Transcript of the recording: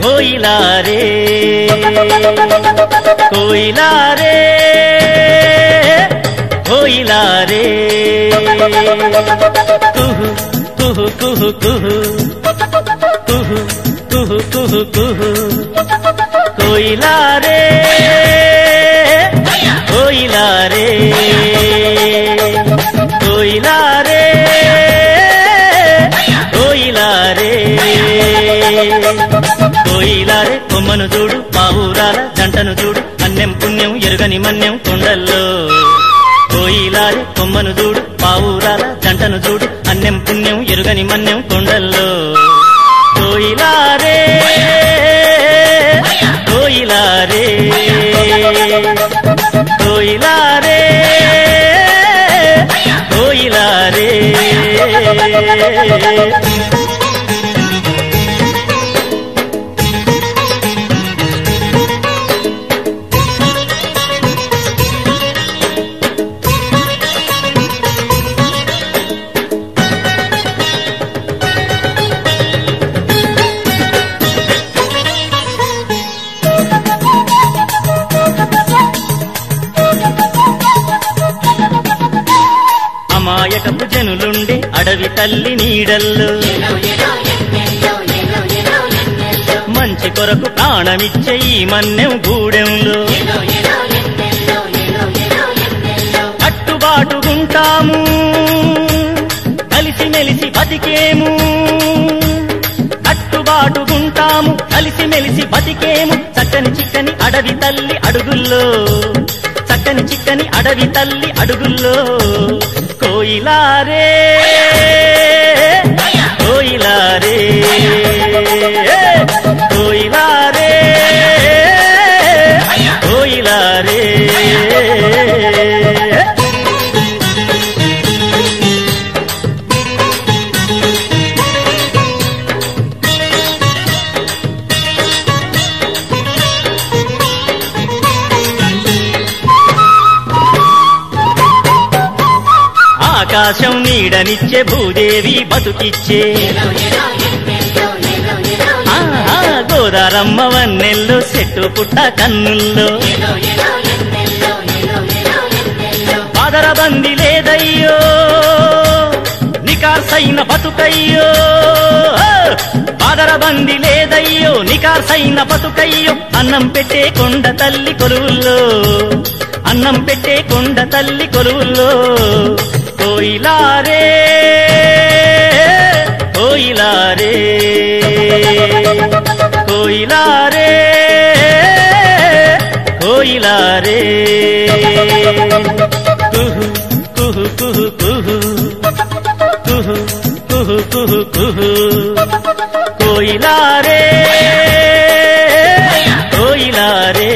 कोयला रे कोयला रे कोयला रे कुहू कुहू कुहू कुहू कुहू कुहू कुहू कुहू कोयला रे कोयला रे कोयला रे कोयला रे कोयला रे కొమ్మను చూడు పావురాల జంటను చూడు అన్నం పుణ్యం ఎరుగని మన్యం కొండల్లో కోయిలా రే కొమ్మను చూడు పావురాల జంటను చూడు అన్నం పుణ్యం ఎరుగని మన్యం కొండల్లో కోయిలా రే కోయిలా రే కోయిలా రే కోయిలా రే అమాయకపు జనులుండే అడవి తల్లి నీడల్లో మంచి కొరకు ప్రాణమిచ్చే ఈ మన్నెం గూడెంలో కట్టుబాటుగుంటాము కలిసి మెలిసి బతికేము కట్టుబాటుగుంటాము కలిసి మెలిసి బతికేము చక్కని చిక్కని అడవి తల్లి అడుగుల్లో చక్కని చిక్కని అడవి తల్లి అడుగుల్లో కోయిలా రే కోయిలా రే కోయిలా రే కోయిలా రే ఆకాశం నీడనిచ్చే భూదేవి బతుకిచ్చే గోదారమ్మ వన్నెల్లో చెట్టు పుట్ట కన్నుల్లో బాదరబంది లేదయ్యో నికార్సైన బతుకయ్యో బాదరబంది లేదయ్యో నికార్సైన బతుకయ్యో అన్నం పెట్టే కొండ తల్లి కొలువుల్లో అన్నం పెట్టే కొండ తల్లి కొలువుల్లో కోయిలా రే కోయిలా రే కోయిలా రే కోయిలా రే కుహు కుహు కుహు కుహు కుహు కుహు కుహు కుహు కోయిలా రే కోయిలా రే